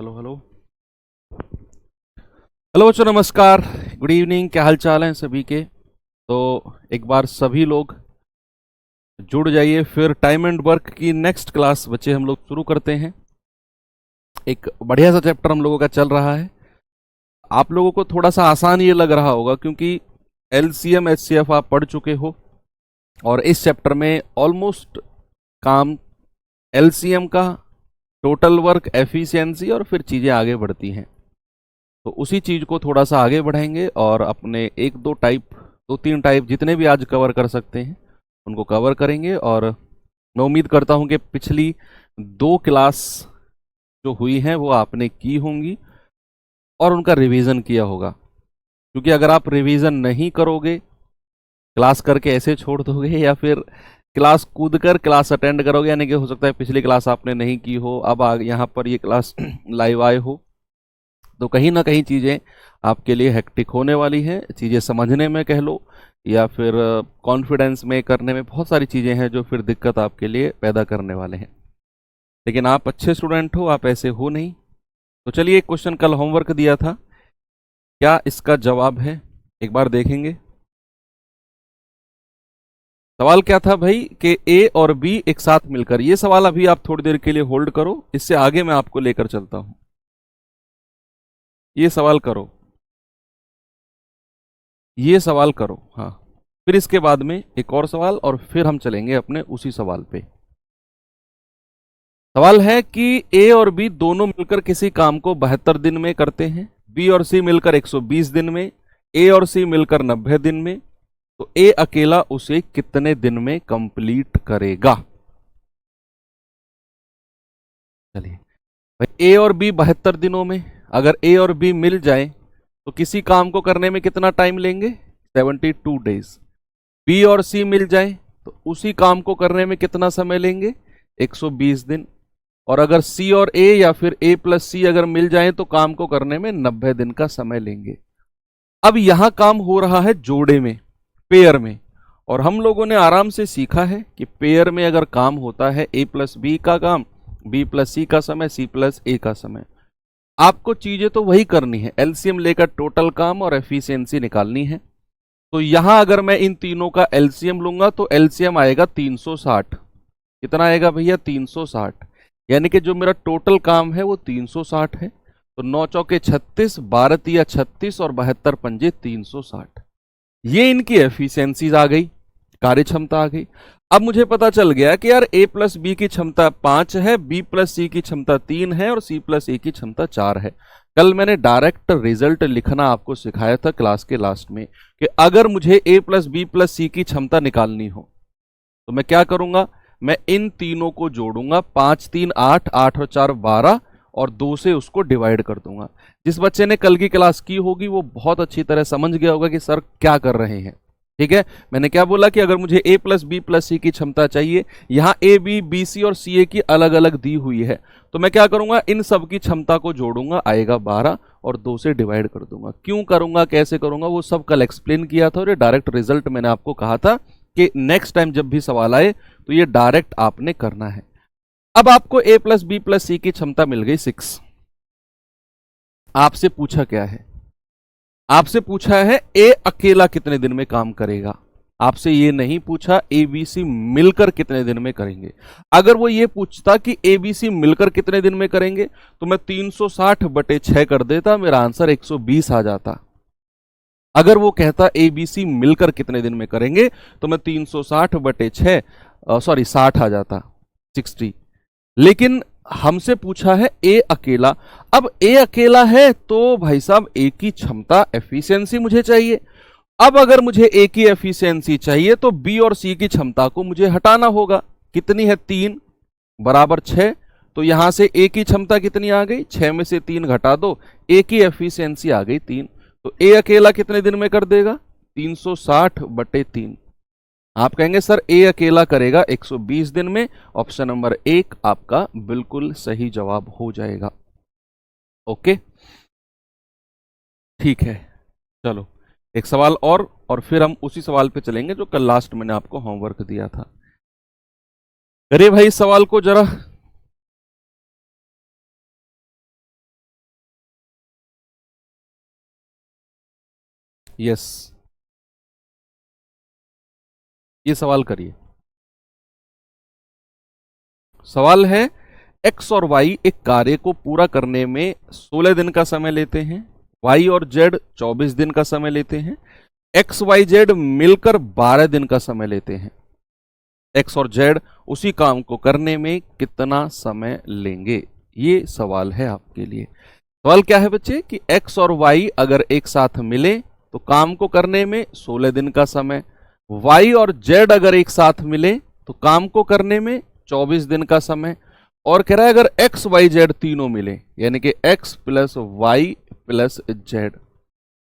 Hello hello hello बच्चों, नमस्कार, good evening. क्या हाल चाल हैं सभी के? तो एक बार सभी लोग जुड़ जाइए, फिर टाइम एंड वर्क की नेक्स्ट क्लास बच्चे हम लोग शुरू करते हैं। एक बढ़िया सा चैप्टर हम लोगों का चल रहा है। आप लोगों को थोड़ा सा आसान ये लग रहा होगा क्योंकि एलसीएम एचसीएफ आप पढ़ चुके हो, और इस चैप्टर में ऑलमोस्ट काम एलसीएम का, टोटल वर्क, एफिशिएंसी और फिर चीज़ें आगे बढ़ती हैं। तो उसी चीज़ को थोड़ा सा आगे बढ़ाएंगे और अपने एक दो टाइप, दो तीन टाइप जितने भी आज कवर कर सकते हैं उनको कवर करेंगे। और मैं उम्मीद करता हूं कि पिछली दो क्लास जो हुई हैं वो आपने की होंगी और उनका रिवीजन किया होगा। क्योंकि अगर आप रिवीजन नहीं करोगे, क्लास करके ऐसे छोड़ दोगे, या फिर क्लास कूद कर क्लास अटेंड करोगे, यानी कि हो सकता है पिछली क्लास आपने नहीं की हो, अब यहाँ पर ये क्लास लाइव आए हो, तो कहीं ना कहीं चीज़ें आपके लिए हेक्टिक होने वाली हैं। चीज़ें समझने में कह लो, या फिर कॉन्फिडेंस में करने में, बहुत सारी चीज़ें हैं जो फिर दिक्कत आपके लिए पैदा करने वाले हैं। लेकिन आप अच्छे स्टूडेंट हो, आप ऐसे हो नहीं। तो चलिए, एक क्वेश्चन कल होमवर्क दिया था, क्या इसका जवाब है, एक बार देखेंगे। सवाल क्या था भाई कि ए और बी एक साथ मिलकर, ये सवाल अभी आप थोड़ी देर के लिए होल्ड करो, इससे आगे मैं आपको लेकर चलता हूं। ये सवाल करो, ये सवाल करो, हाँ। फिर इसके बाद में एक और सवाल, और फिर हम चलेंगे अपने उसी सवाल पे। सवाल है कि ए और बी दोनों मिलकर किसी काम को 72 दिन में करते हैं, बी और सी मिलकर 120 दिन में, ए और सी मिलकर 90 दिन में, तो ए अकेला उसे कितने दिन में कंप्लीट करेगा? चलिए भाई, ए और बी 72 दिनों में, अगर ए और बी मिल जाए तो किसी काम को करने में कितना टाइम लेंगे? 72 डेज। बी और सी मिल जाए तो उसी काम को करने में कितना समय लेंगे? 120 दिन। और अगर सी और ए, या फिर ए प्लस सी अगर मिल जाए तो काम को करने में 90 दिन का समय लेंगे। अब यहां काम हो रहा है जोड़े में, पेयर में, और हम लोगों ने आराम से सीखा है कि पेयर में अगर काम होता है ए प्लस बी का काम, बी प्लस सी का समय, सी प्लस ए का समय, आपको चीजें तो वही करनी है, एलसीएम लेकर टोटल काम और एफिशिएंसी निकालनी है। तो यहां अगर मैं इन तीनों का एलसीएम लूंगा तो एलसीएम आएगा 360। कितना आएगा भैया? 360। यानी कि जो मेरा टोटल काम है वो 360 है। तो 9 चौके 36, 12 तिया 36 और 72 पंजे 360। ये इनकी एफिशिएंसीज आ गई, कार्य क्षमता आ गई। अब मुझे पता चल गया कि यार ए प्लस बी की क्षमता 5 है, बी प्लस सी की क्षमता 3 है और सी प्लस ए की क्षमता 4 है। कल मैंने डायरेक्ट रिजल्ट लिखना आपको सिखाया था क्लास के लास्ट में, कि अगर मुझे ए प्लस बी प्लस सी की क्षमता निकालनी हो तो मैं क्या करूंगा? मैं इन तीनों को जोड़ूंगा, 5 3 8, 8 और 4 12, और 2 से उसको डिवाइड कर दूंगा। जिस बच्चे ने कल की क्लास की होगी वो बहुत अच्छी तरह समझ गया होगा कि सर क्या कर रहे हैं। ठीक है, मैंने क्या बोला कि अगर मुझे ए प्लस बी प्लस सी की क्षमता चाहिए, यहां ए बी बी सी और सी ए की अलग अलग दी हुई है, तो मैं क्या करूंगा? इन सब की क्षमता को जोड़ूंगा, आएगा 12, और 2 से डिवाइड कर दूंगा। क्यों करूंगा, कैसे करूंगा, वो सब कल एक्सप्लेन किया था, और ये डायरेक्ट रिजल्ट मैंने आपको कहा था कि नेक्स्ट टाइम जब भी सवाल आए तो ये डायरेक्ट आपने करना है। अब आपको ए प्लस बी प्लस सी की क्षमता मिल गई 6। आपसे पूछा क्या है? आपसे पूछा है ए अकेला कितने दिन में काम करेगा। आपसे ये नहीं पूछा ए बी सी मिलकर कितने दिन में करेंगे। अगर वो ये पूछता कि ए बी सी मिलकर कितने दिन में करेंगे तो मैं 360/6 कर देता, मेरा आंसर 120 आ जाता। अगर वो कहता ए बी सी मिलकर कितने दिन में करेंगे तो मैं 360/6 सॉरी 60 आ जाता, 60। लेकिन हमसे पूछा है ए अकेला। अब ए अकेला है तो भाई साहब ए की क्षमता, एफिशिएंसी मुझे चाहिए। अब अगर मुझे ए की एफिशिएंसी चाहिए तो बी और सी की क्षमता को मुझे हटाना होगा। कितनी है? 3 बराबर 6। तो यहां से ए की क्षमता कितनी आ गई? 6 में से 3 घटा दो, ए की एफिशिएंसी आ गई 3। तो ए अकेला कितने दिन में कर देगा? 360/3। आप कहेंगे सर ए अकेला करेगा 120 दिन में। ऑप्शन नंबर 1 आपका बिल्कुल सही जवाब हो जाएगा। ओके, ठीक है। चलो एक सवाल और फिर हम उसी सवाल पे चलेंगे जो कल लास्ट मैंने आपको होमवर्क दिया था। अरे भाई, इस सवाल को जरा यस, ये सवाल करिए। सवाल है एक्स और वाई एक कार्य को पूरा करने में 16 दिन का समय लेते हैं, वाई और जेड 24 दिन का समय लेते हैं, एक्स वाई जेड मिलकर 12 दिन का समय लेते हैं। एक्स और जेड उसी काम को करने में कितना समय लेंगे, ये सवाल है आपके लिए। सवाल क्या है बच्चे कि एक्स और वाई अगर एक साथ मिले तो काम को करने में 16 दिन का समय, वाई और जेड अगर एक साथ मिले तो काम को करने में 24 दिन का समय, और कह रहा है अगर एक्स वाई जेड तीनों मिले यानी कि X plus Y plus Z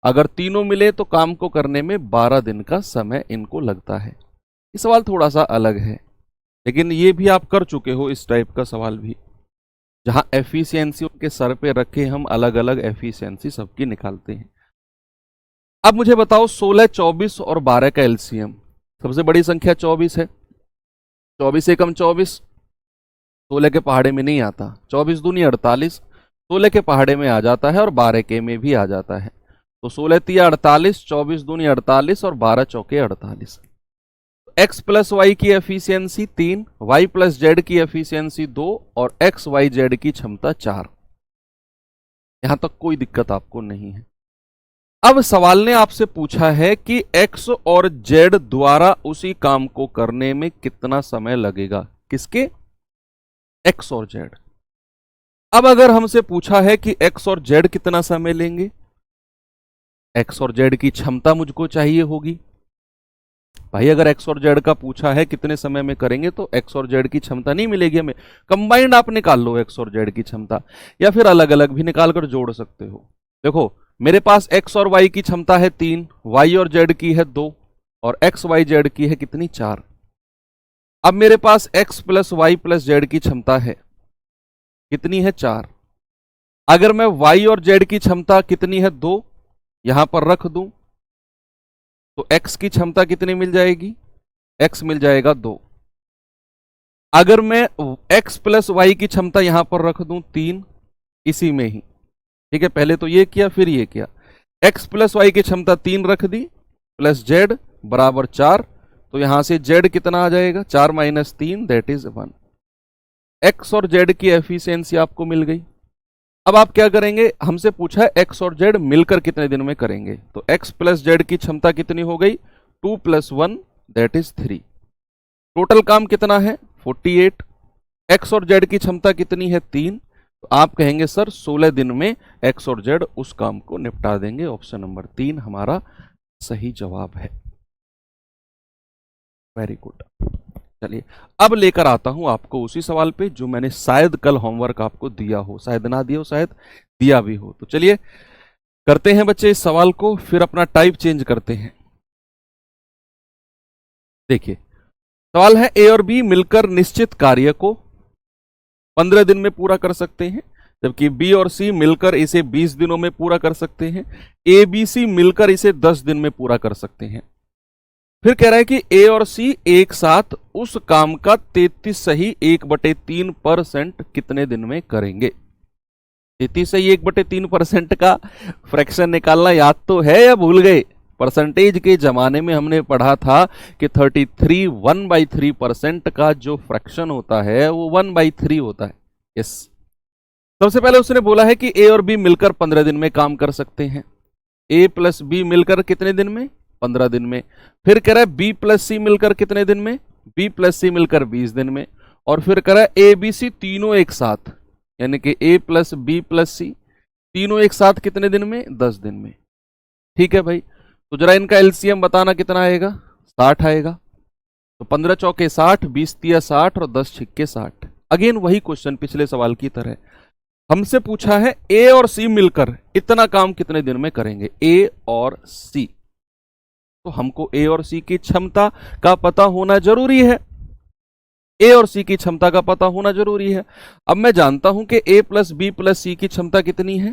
अगर तीनों मिले तो काम को करने में 12 दिन का समय इनको लगता है। ये सवाल थोड़ा सा अलग है, लेकिन ये भी आप कर चुके हो इस टाइप का सवाल भी, जहां एफिशिएंसी उनके सर पे रखे हम अलग अलग एफिशिएंसी सबकी निकालते हैं। अब मुझे बताओ 16, 24 और 12 का एलसीएम। सबसे बड़ी संख्या 24 है, 24 एकम 24, 16 के पहाड़े में नहीं आता, 24 दूनी 48, 16 के पहाड़े में आ जाता है और 12 के में भी आ जाता है। तो 16 तिया 48, 24 दूनी 48 और 12 चौके 48। एक्स प्लस वाई की एफिशिएंसी 3, वाई प्लस जेड की एफिशिएंसी 2 और एक्स वाई जेड की क्षमता 4। यहां तक कोई दिक्कत आपको नहीं है। अब सवाल ने आपसे पूछा है कि एक्स और जेड द्वारा उसी काम को करने में कितना समय लगेगा। किसके? एक्स और जेड। अब अगर हमसे पूछा है कि एक्स और जेड कितना समय लेंगे, एक्स और जेड की क्षमता मुझको चाहिए होगी। भाई अगर एक्स और जेड का पूछा है कितने समय में करेंगे तो एक्स और जेड की क्षमता नहीं मिलेगी हमें, कंबाइंड आप निकाल लो एक्स और जेड की क्षमता, या फिर अलग अलग भी निकाल कर जोड़ सकते हो। देखो मेरे पास एक्स और वाई की क्षमता है 3, वाई और जेड की है 2 और एक्स वाई जेड की है कितनी? 4। अब मेरे पास X plus Y plus Z की क्षमता है कितनी है? 4। अगर मैं वाई और जेड की क्षमता कितनी है? 2 यहां पर रख दूं तो x की क्षमता कितनी मिल जाएगी? x मिल जाएगा 2। अगर मैं x प्लस वाई की क्षमता यहां पर रख दूं 3 इसी में ही, ठीक है, पहले तो ये किया फिर ये किया, x प्लस वाई की क्षमता 3 रख दी प्लस z बराबर 4, तो यहां से z कितना आ जाएगा? 4 माइनस 3 दैट इज 1। x और z की एफिशिएंसी आपको मिल गई। अब आप क्या करेंगे? हमसे पूछा है एक्स और जेड मिलकर कितने दिन में करेंगे, तो एक्स प्लस जेड की क्षमता कितनी हो गई? 2 + 1 दैट इज 3। टोटल काम कितना है? 48। एक्स और जेड की क्षमता कितनी है? 3। तो आप कहेंगे सर 16 दिन में एक्स और जेड उस काम को निपटा देंगे। ऑप्शन नंबर 3 हमारा सही जवाब है। Very good. चलिए अब लेकर आता हूं आपको उसी सवाल पे जो मैंने शायद कल होमवर्क आपको दिया हो, शायद ना दिया हो, शायद दिया भी हो। तो चलिए करते हैं बच्चे इस सवाल को, फिर अपना टाइप चेंज करते हैं। देखिए सवाल है ए और बी मिलकर निश्चित कार्य को 15 दिन में पूरा कर सकते हैं, जबकि बी और सी मिलकर इसे 20 दिनों में पूरा कर सकते हैं। ए बी सी मिलकर इसे 10 दिन में पूरा कर सकते हैं। फिर कह रहा है कि ए और सी एक साथ उस काम का 33.1/3% कितने दिन में करेंगे। 33.1/3% का फ्रैक्शन निकालना याद तो है या भूल गए? परसेंटेज के जमाने में हमने पढ़ा था कि 33 1/3% का जो फ्रैक्शन होता है वो 1/3 होता है। यस, सबसे पहले उसने बोला है कि ए और बी मिलकर 15 दिन में काम कर सकते हैं। ए प्लस बी मिलकर कितने दिन में? 15 दिन में। फिर कह रहा है बी प्लस सी मिलकर कितने दिन में? बी प्लस सी मिलकर 20 दिन में। और फिर कह रहा है ए बी सी तीनों एक साथ, यानी कि ए प्लस बी प्लस सी तीनों एक साथ कितने दिन में? 10 दिन में। ठीक है भाई, तो जरा इनका एलसीएम बताना कितना आएगा? 60 आएगा। तो 15 चौके 60, 20 तिया 60 और 10 छिक्के 60। अगेन वही क्वेश्चन पिछले सवाल की तरह, हमसे पूछा है ए और सी मिलकर इतना काम कितने दिन में करेंगे, ए और सी। तो हमको ए और सी की क्षमता का पता होना जरूरी है। ए और सी की क्षमता का पता होना जरूरी है। अब मैं जानता हूं कि ए प्लस बी प्लस सी की क्षमता कितनी है?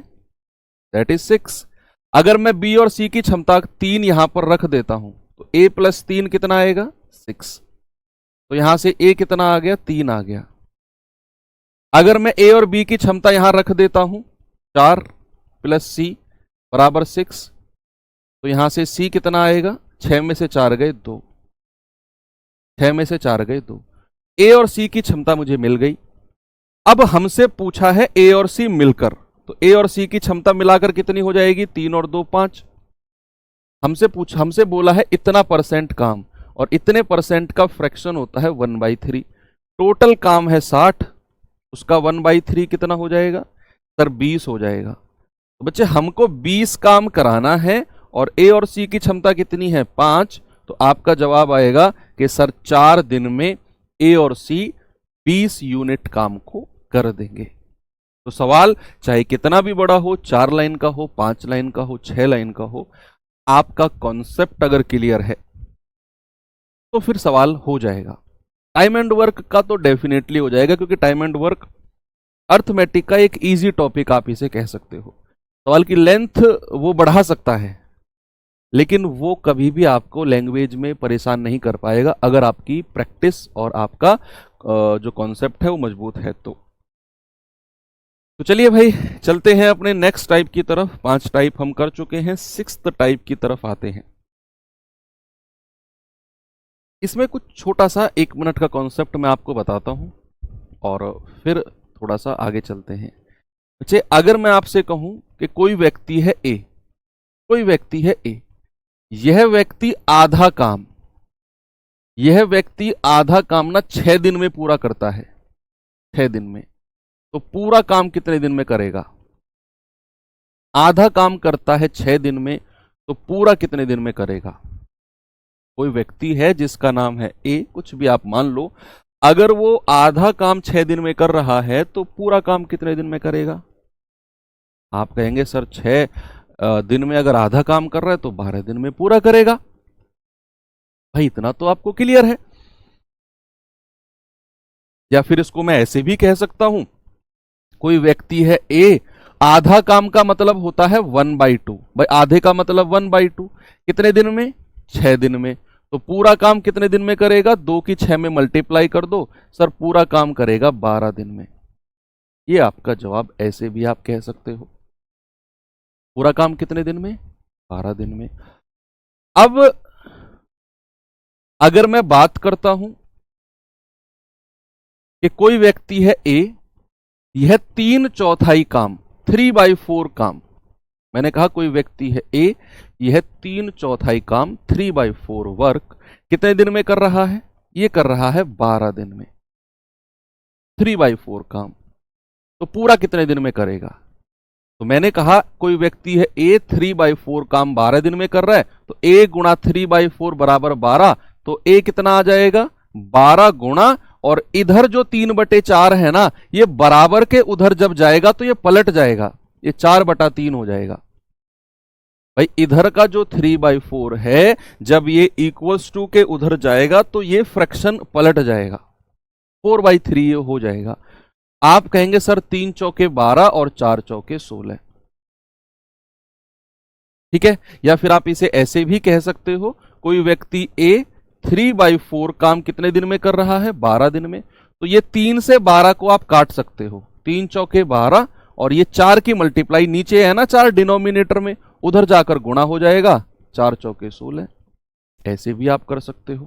That is 6। अगर मैं बी और सी की क्षमता 3 यहां पर रख देता हूं तो ए प्लस 3 कितना आएगा? 6। तो यहां से ए कितना आ गया? 3 आ गया। अगर मैं ए और बी की क्षमता यहां रख देता हूं 4 प्लस सी बराबर 6, तो यहां से सी कितना आएगा, 6 में से 4 गए 2, 6 में से 4 गए 2। ए और सी की क्षमता मुझे मिल गई। अब हमसे पूछा है ए और सी मिलकर, तो ए और सी की क्षमता मिलाकर कितनी हो जाएगी, 3 और 2 5। हमसे बोला है इतना परसेंट काम, और इतने परसेंट का फ्रैक्शन होता है 1/3। टोटल काम है 60, उसका 1/3 कितना हो जाएगा सर, 20 हो जाएगा। तो बच्चे हमको 20 काम कराना है और ए और सी की क्षमता कितनी है 5, तो आपका जवाब आएगा कि सर 4 दिन में ए और सी 20 यूनिट काम को कर देंगे। तो सवाल चाहे कितना भी बड़ा हो, 4 लाइन का हो, 5 लाइन का हो, 6 लाइन का हो, आपका कॉन्सेप्ट अगर क्लियर है तो फिर सवाल हो जाएगा। टाइम एंड वर्क का तो डेफिनेटली हो जाएगा, क्योंकि टाइम एंड वर्क अर्थमेटिक का एक इजी टॉपिक आप इसे कह सकते हो। सवाल की लेंथ वो बढ़ा सकता है, लेकिन वो कभी भी आपको लैंग्वेज में परेशान नहीं कर पाएगा अगर आपकी प्रैक्टिस और आपका जो कॉन्सेप्ट है वो मजबूत है तो चलिए भाई चलते हैं अपने नेक्स्ट टाइप की तरफ। 5 टाइप हम कर चुके हैं, 6th टाइप की तरफ आते हैं। इसमें कुछ छोटा सा 1 मिनट का कॉन्सेप्ट मैं आपको बताता हूं और फिर थोड़ा सा आगे चलते हैं। बच्चे अगर मैं आपसे कहूं कि कोई व्यक्ति है ए, कोई व्यक्ति है ए, यह व्यक्ति आधा काम, यह व्यक्ति आधा काम ना 6 दिन में पूरा करता है, 6 दिन में, तो पूरा काम कितने दिन में करेगा? आधा काम करता है 6 दिन में, तो पूरा कितने दिन में करेगा? कोई व्यक्ति है जिसका नाम है ए, कुछ भी आप मान लो, अगर वो आधा काम 6 दिन में कर रहा है तो पूरा काम कितने दिन में करेगा? आप कहेंगे सर 6 दिन में अगर आधा काम कर रहा है तो 12 दिन में पूरा करेगा। भाई इतना तो आपको क्लियर है। या फिर इसको मैं ऐसे भी कह सकता हूं, कोई व्यक्ति है ए, आधा काम का मतलब होता है 1/2, भाई आधे का मतलब 1/2, कितने दिन में? 6 दिन में। तो पूरा काम कितने दिन में करेगा? 2 की 6 में मल्टीप्लाई कर दो, सर पूरा काम करेगा 12 दिन में। ये आपका जवाब, ऐसे भी आप कह सकते हो। पूरा काम कितने दिन में? 12 दिन में। अब अगर मैं बात करता हूं कि कोई व्यक्ति है ए, यह 3/4 काम, 3/4 काम, मैंने कहा कोई व्यक्ति है ए, यह 3/4 काम, 3/4 वर्क कितने दिन में कर रहा है? ये कर रहा है 12 दिन में। 3/4 काम, तो पूरा कितने दिन में करेगा? तो मैंने कहा कोई व्यक्ति है ए, 3/4 काम 12 दिन में कर रहा है, तो ए गुणा 3/4 बराबर 12, तो ए कितना आ जाएगा? 12 गुणा, और इधर जो 3/4 है ना, ये बराबर के उधर जब जाएगा तो ये पलट जाएगा, ये 4/3 हो जाएगा। भाई इधर का जो 3/4 है, जब ये इक्वल्स टू के उधर जाएगा तो ये फ्रैक्शन पलट जाएगा, 4/3 हो जाएगा। आप कहेंगे सर 3 चौके 12 और 4 चौके 16, ठीक है। या फिर आप इसे ऐसे भी कह सकते हो, कोई व्यक्ति ए 3/4 काम कितने दिन में कर रहा है? 12 दिन में। तो ये 3 से 12 को आप काट सकते हो, 3 चौके 12, और ये 4 की मल्टीप्लाई नीचे है ना 4 डिनोमिनेटर में, उधर जाकर गुणा हो जाएगा, 4 चौके 16। ऐसे भी आप कर सकते हो,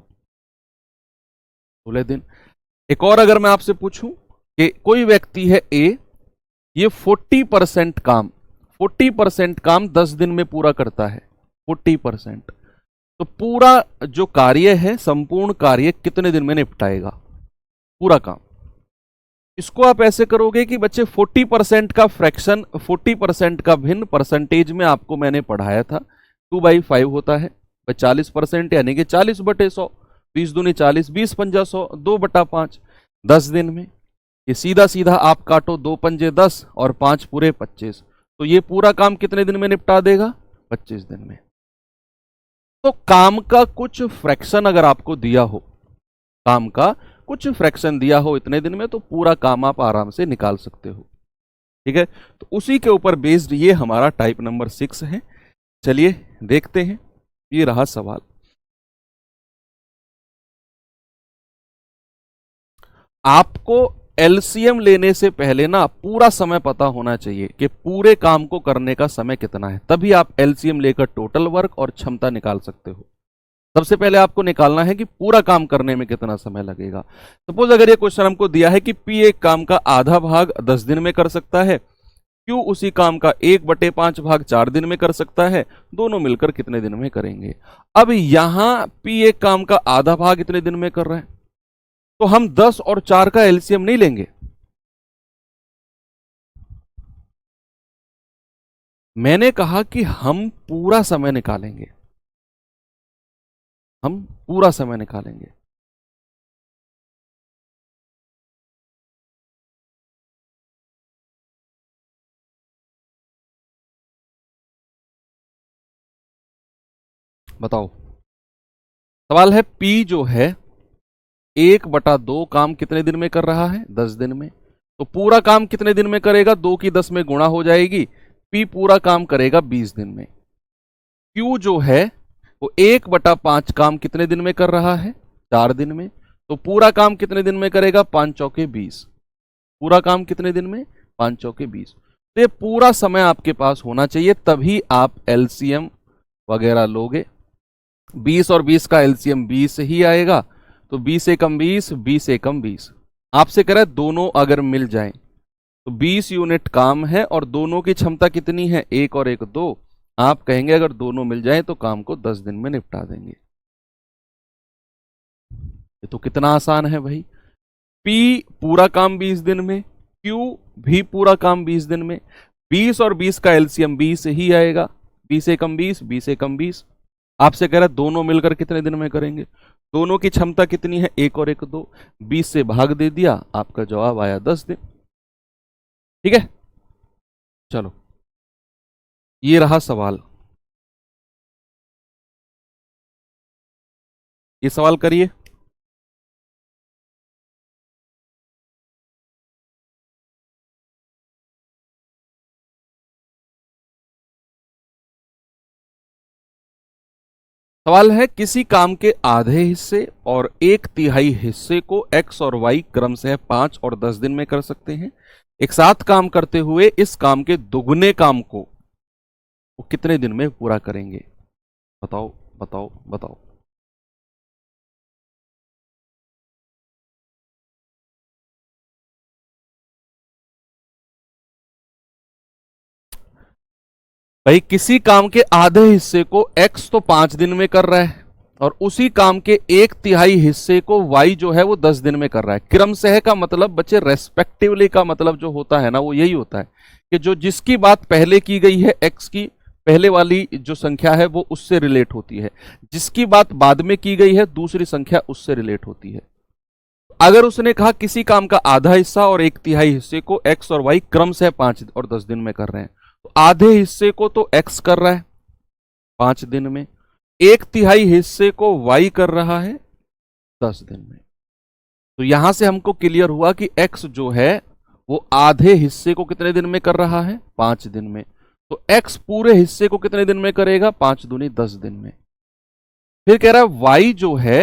16 दिन। एक और अगर मैं आपसे पूछूं कि कोई व्यक्ति है ए, ये 40% काम, 40% काम 10 दिन में पूरा करता है, 40%, तो पूरा जो कार्य है, संपूर्ण कार्य कितने दिन में निपटाएगा? पूरा काम। इसको आप ऐसे करोगे कि बच्चे 40% का फ्रैक्शन, 40% का भिन्न परसेंटेज में आपको मैंने पढ़ाया था, 2/5 होता है, 40% यानी कि 40/100, 20 दूनी 40, 20 पंजा 100, 2/5, 10 दिन में। ये सीधा सीधा आप काटो, 2 पंजे 10 और 5 पूरे 25, तो ये पूरा काम कितने दिन में निपटा देगा? 25 दिन में। तो काम का कुछ फ्रैक्शन अगर आपको दिया हो, काम का कुछ फ्रैक्शन दिया हो इतने दिन में, तो पूरा काम आप आराम से निकाल सकते हो, ठीक है। तो उसी के ऊपर बेस्ड ये हमारा टाइप नंबर 6 है। चलिए देखते हैं, ये रहा सवाल। आपको एलसीएम लेने से पहले ना पूरा समय पता होना चाहिए कि पूरे काम को करने का समय कितना है, तभी आप एलसीएम लेकर टोटल वर्क और क्षमता निकाल सकते हो। सबसे पहले आपको निकालना है कि पूरा काम करने में कितना समय लगेगा। सपोज अगर ये क्वेश्चन हमको दिया है कि पी एक काम का आधा भाग 10 दिन में कर सकता है, क्यू उसी काम का 1/5 भाग 4 दिन में कर सकता है, दोनों मिलकर कितने दिन में करेंगे। अब यहां पी एक काम का आधा भाग इतने दिन में कर रहा है, तो हम 10 और 4 का एलसीएम नहीं लेंगे। मैंने कहा कि हम पूरा समय निकालेंगे, हम पूरा समय निकालेंगे। बताओ, सवाल है पी जो है 1/2 काम कितने दिन में कर रहा है, 10 दिन में। तो पूरा काम कितने दिन में करेगा, 2 की 10 में गुणा हो जाएगी, पी पूरा काम करेगा 20 दिन में। क्यू जो है वो 1/5 काम कितने दिन में कर रहा है, 4 दिन में। तो पूरा काम कितने दिन में करेगा, 5 चौके 20। पूरा काम कितने दिन में, 5 चौके 20। तो ये पूरा समय आपके पास होना चाहिए, तभी आप एलसीएम वगैरह लोगे। 20 और 20 का एलसीएम 20 ही आएगा, तो 20 एकम 20, 20 एकम 20। आपसे कह रहा है दोनों अगर मिल जाएं तो 20 यूनिट काम है और दोनों की क्षमता कितनी है, 1 और 1 2। आप कहेंगे अगर दोनों मिल जाएं तो काम को 10 दिन में निपटा देंगे। ये तो कितना आसान है भाई। P पूरा काम 20 दिन में, Q भी पूरा काम 20 दिन में। 20 और 20 का एलसीएम 20 ही आएगा, 20 एकम 20, 20 एकम 20। आपसे कह रहा है दोनों मिलकर कितने दिन में करेंगे, दोनों की क्षमता कितनी है, 1 और 1 2। 20 से भाग दे दिया, आपका जवाब आया 10 दिन। ठीक है, चलो ये रहा सवाल। ये सवाल करिए। सवाल है किसी काम के आधे हिस्से और 1/3 हिस्से को x और y क्रम से 5 और 10 दिन में कर सकते हैं। एक साथ काम करते हुए इस काम के दोगुने काम को वो कितने दिन में पूरा करेंगे। बताओ बताओ बताओ। भाई किसी काम के आधे हिस्से को x तो 5 दिन में कर रहा है और उसी काम के 1/3 हिस्से को y जो है वो 10 दिन में कर रहा है। क्रम सह का मतलब बच्चे रेस्पेक्टिवली का मतलब जो होता है ना वो यही होता है कि जो जिसकी बात पहले की गई है x की पहले वाली जो संख्या है वो उससे रिलेट होती है, जिसकी बात बाद में की गई है दूसरी संख्या उससे रिलेट होती है। अगर उसने कहा किसी काम का आधा हिस्सा और 1/3 हिस्से को x और y क्रम से 5 और 10 दिन में कर रहे हैं, तो आधे हिस्से को तो x कर रहा है 5 दिन में, 1/3 हिस्से को y कर रहा है 10 दिन में। तो यहां से हमको क्लियर हुआ कि x जो है वो आधे हिस्से को कितने दिन में कर रहा है, 5 दिन में। तो x पूरे हिस्से को कितने दिन में करेगा, 5 दूनी 10 दिन में। फिर कह रहा है y जो है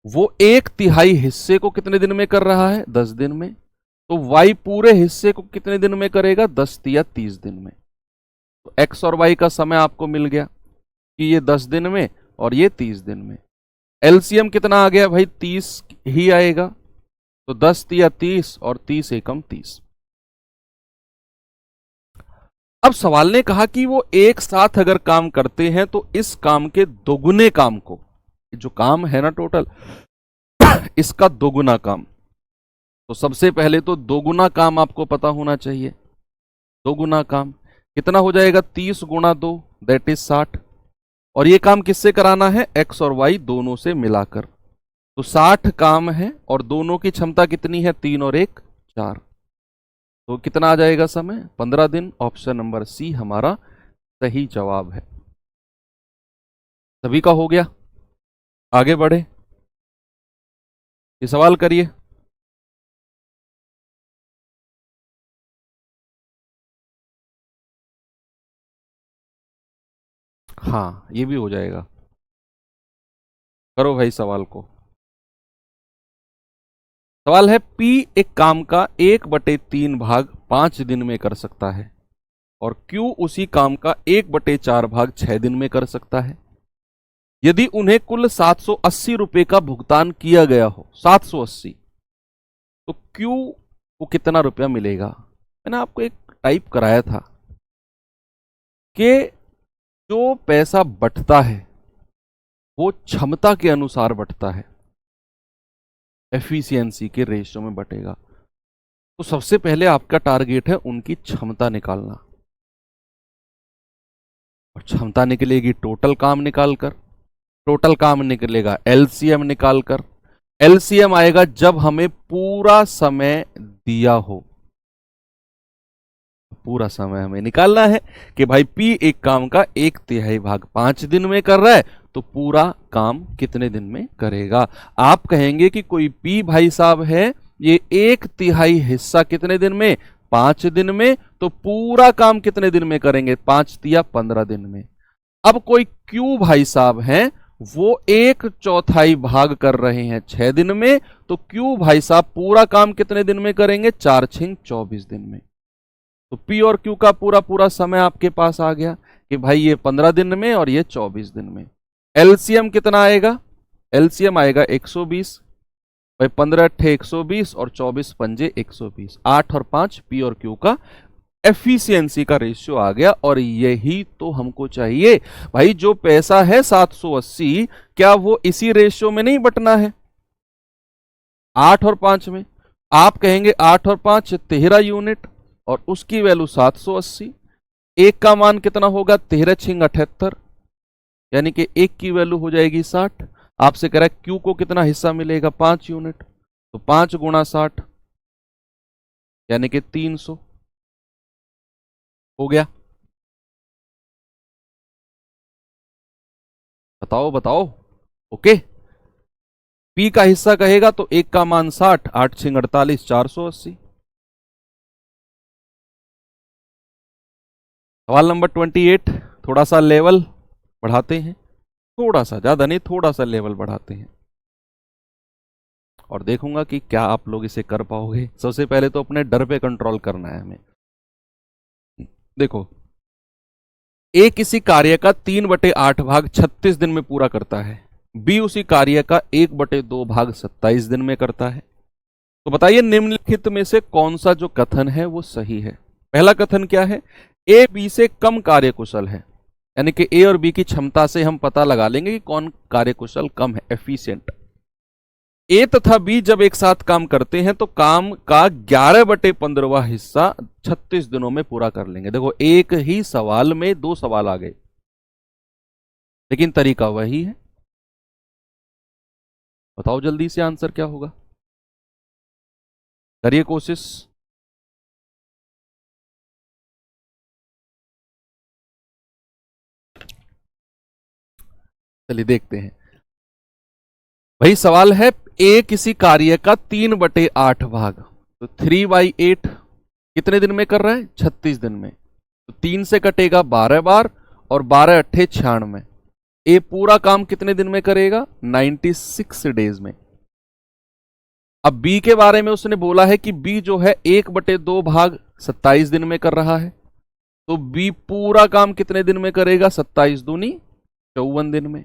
वो 1/3 हिस्से को कितने दिन में कर रहा है, 10 दिन में। तो y पूरे हिस्से को कितने दिन में करेगा, 10 या 30 दिन में। तो x और y का समय आपको मिल गया कि ये 10 दिन में और ये 30 दिन में। एलसीएम कितना आ गया भाई, 30 ही आएगा। तो 10 या 30 और 30 एकम 30। अब सवाल ने कहा कि वो एक साथ अगर काम करते हैं तो इस काम के दोगुने काम को, जो काम है ना टोटल इसका दोगुना काम। तो सबसे पहले तो दोगुना काम आपको पता होना चाहिए। दोगुना काम कितना हो जाएगा, 30 गुणा 2 दैट इज 60। और ये काम किससे कराना है, x और y दोनों से मिलाकर। तो 60 काम है और दोनों की क्षमता कितनी है, 3 और 1 4। तो कितना आ जाएगा समय, 15 दिन। ऑप्शन नंबर सी हमारा सही जवाब है। सभी का हो गया, आगे बढ़े। ये सवाल करिए। हाँ ये भी हो जाएगा, करो भाई सवाल को। सवाल है P एक काम का 1/3 भाग 5 दिन में कर सकता है और Q उसी काम का 1/4 भाग 6 दिन में कर सकता है। यदि उन्हें कुल 780 रुपए का भुगतान किया गया हो, 780, तो Q को कितना रुपया मिलेगा? मैंने आपको एक टाइप कराया था कि जो पैसा बंटता है वो क्षमता के अनुसार बंटता है, एफिशिएंसी के रेशियो में बटेगा। तो सबसे पहले आपका टारगेट है उनकी क्षमता निकालना, और क्षमता निकलेगी टोटल काम निकालकर, टोटल काम निकलेगा एलसीएम निकालकर। एलसीएम आएगा जब हमें पूरा समय दिया हो, पूरा समय हमें निकालना है कि भाई P एक काम का 1/3 भाग 5 दिन में कर रहा है, तो पूरा काम कितने दिन में करेगा। आप कहेंगे कि कोई P भाई साहब है, ये 1/3 हिस्सा कितने दिन में, 5 दिन में, तो पूरा काम कितने दिन में करेंगे, 5 या 15 दिन में। अब कोई Q भाई साहब हैं, वो 1/4 भाग कर रहे हैं 6 दिन में, तो Q भाई साहब पूरा काम कितने दिन में करेंगे, 4×6 24 दिन में। तो P और Q का पूरा पूरा समय आपके पास आ गया कि भाई ये 15 दिन में और ये 24 दिन में। एलसीएम कितना आएगा, एलसीएम आएगा 120, भाई 15×8 120 और 24×5 120, 8 और 5 P और Q का एफिशिएंसी का रेशियो आ गया। और यही तो हमको चाहिए भाई, जो पैसा है 780, क्या वो इसी रेशियो में नहीं बटना है, 8 और 5 में? आप कहेंगे 8 और 5 13 यूनिट और उसकी वैल्यू 780, एक का मान कितना होगा, 13×6 78, यानी कि एक की वैल्यू हो जाएगी 60। आपसे कह रहा है Q को कितना हिस्सा मिलेगा, 5 यूनिट, तो 5 × 60 यानी कि 300 हो गया। बताओ बताओ, ओके। P का हिस्सा कहेगा तो एक का मान 60, 8×6 48, 480। सवाल नंबर 28, थोड़ा सा लेवल बढ़ाते हैं, थोड़ा सा, ज्यादा नहीं, थोड़ा सा लेवल बढ़ाते हैं और देखूंगा कि क्या आप लोग इसे कर पाओगे। सबसे पहले तो अपने डर पे कंट्रोल करना है हमें। देखो, A किसी कार्य का 3/8 भाग 36 दिन में पूरा करता है, B उसी कार्य का 1/2 भाग 27 दिन में करता है। तो बताइए निम्नलिखित में से कौन सा जो कथन है वो सही है। पहला कथन क्या है, A B से कम कार्यकुशल है, यानी कि A और B की क्षमता से हम पता लगा लेंगे कि कौन कार्यकुशल कम है, एफिशिएंट। A तथा B जब एक साथ काम करते हैं तो काम का 11/15वां हिस्सा 36 दिनों में पूरा कर लेंगे। देखो, एक ही सवाल में 2 सवाल आ गए, लेकिन तरीका वही है। बताओ जल्दी से आंसर क्या होगा, करिए कोशिश। चलिए देखते हैं। भाई सवाल है, A किसी कार्य का 3/8 भाग, तो 3/8 कितने दिन में कर रहा है, 36 दिन में, तो 3 से कटेगा 12 बार और 12×8 96। A पूरा काम कितने दिन में करेगा, 96 डेज में। अब B के बारे में उसने बोला है कि B जो है 1/2 भाग 27 दिन में कर रहा है, तो B पूरा काम कितने दिन में करेगा, 27 दूनी 54 दिन में।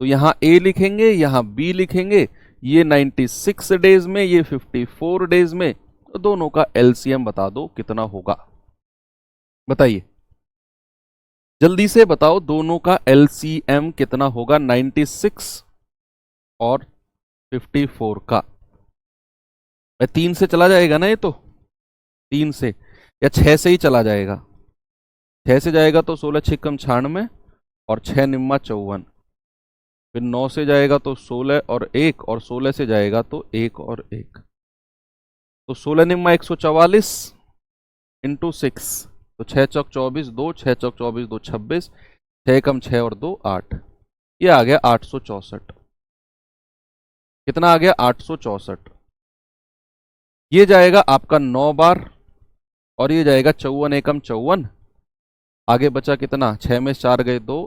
तो यहां A लिखेंगे, यहां B लिखेंगे, ये 96 डेज में, ये 54 डेज में, तो दोनों का एलसीएम बता दो कितना होगा। बताइए जल्दी से बताओ, दोनों का एलसीएम कितना होगा, 96 और 54 का। 3 से चला जाएगा ना ये, तो 3 से या 6 से ही चला जाएगा, 6 से जाएगा तो 16×6 = 96 और 6 निम्मा 54, फिर 9 से जाएगा तो 16 और 1, और 16 से जाएगा तो 1 और 1, तो 16 निम्मा 144 इंटू 6, तो 6×4 24, 2 6×4 24, 2 26, 6 × 6 और 2 8, ये आ गया 864। कितना आ गया, 864। ये जाएगा आपका 9 बार और ये जाएगा 54 एकम 54। आगे बचा कितना, 6 में से 4 गए 2,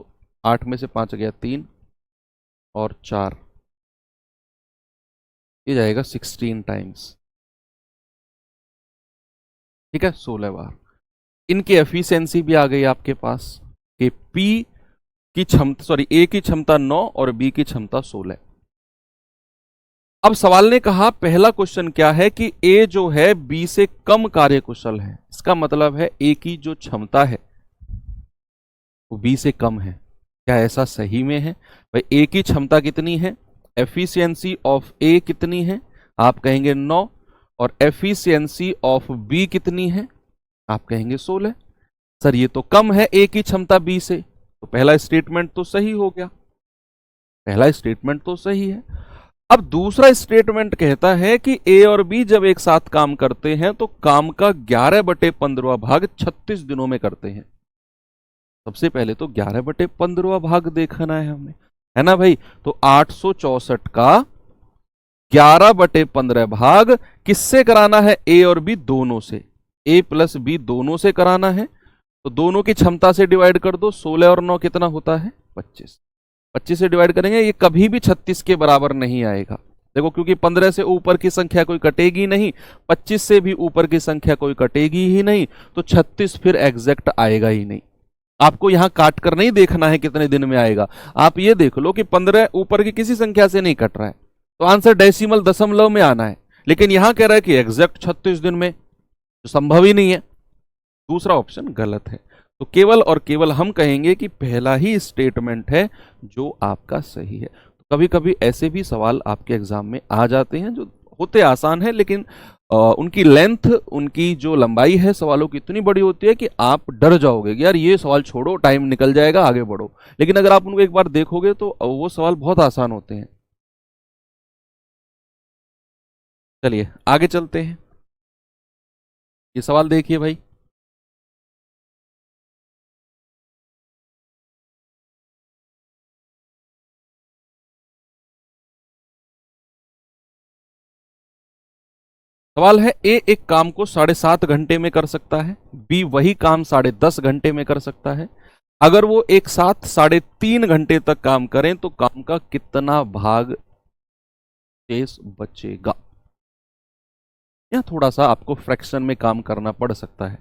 8 में से 5 गया 3 और 4, ये जाएगा 16 टाइम्स, ठीक है, 16 बार। इनकी एफिशिएंसी भी आ गई आपके पास कि पी की क्षमता, सॉरी ए की क्षमता 9 और बी की क्षमता 16। अब सवाल ने कहा, पहला क्वेश्चन क्या है कि ए जो है बी से कम कार्यकुशल है, इसका मतलब है ए की जो क्षमता है वो बी से कम है। क्या ऐसा सही में है? भाई ए की क्षमता कितनी है, एफिशिएंसी ऑफ ए कितनी है, आप कहेंगे 9, और एफिशिएंसी ऑफ बी कितनी है, आप कहेंगे 16। सर ये तो कम है ए की क्षमता बी से, तो पहला स्टेटमेंट तो सही हो गया, पहला स्टेटमेंट तो सही है। अब दूसरा स्टेटमेंट कहता है कि ए और बी जब एक साथ काम करते हैं तो काम का 11/15 भाग 36 दिनों में करते हैं। सबसे पहले तो 11/15 भाग देखना है हमें, है ना भाई। तो 864 का 11/15 भाग किससे कराना है, ए और बी दोनों से, ए प्लस बी दोनों से कराना है। तो दोनों की क्षमता से डिवाइड कर दो, 16 और 9 कितना होता है, 25। 25 से डिवाइड करेंगे, ये कभी भी 36 के बराबर नहीं आएगा। देखो क्योंकि 15 से ऊपर की संख्या कोई कटेगी नहीं, 25 से भी ऊपर की संख्या कोई कटेगी ही नहीं, तो 36 फिर एग्जैक्ट आएगा ही नहीं। आपको यहां काट कर नहीं देखना है कितने दिन में आएगा, आप ये देख लो कि 15 ऊपर की किसी संख्या से नहीं कट रहा है, तो आंसर डेसिमल दशमलव में आना है। लेकिन यहां कह रहा है कि एग्जैक्ट 36 दिन में, तो संभव ही नहीं है, दूसरा ऑप्शन गलत है। तो केवल और केवल हम कहेंगे कि पहला ही स्टेटमेंट है जो आपका सही है। तो कभी कभी ऐसे भी सवाल आपके एग्जाम में आ जाते हैं जो होते आसान है, लेकिन उनकी लेंथ, उनकी जो लंबाई है सवालों की इतनी बड़ी होती है कि आप डर जाओगे कि यार ये सवाल छोड़ो, टाइम निकल जाएगा, आगे बढ़ो। लेकिन अगर आप उनको एक बार देखोगे तो वो सवाल बहुत आसान होते हैं। चलिए आगे चलते हैं, ये सवाल देखिए भाई। सवाल है, ए एक काम को 7.5 घंटे में कर सकता है, बी वही काम 10.5 घंटे में कर सकता है। अगर वो एक साथ 3.5 घंटे तक काम करें तो काम का कितना भाग शेष बचेगा। यह थोड़ा सा आपको फ्रैक्शन में काम करना पड़ सकता है।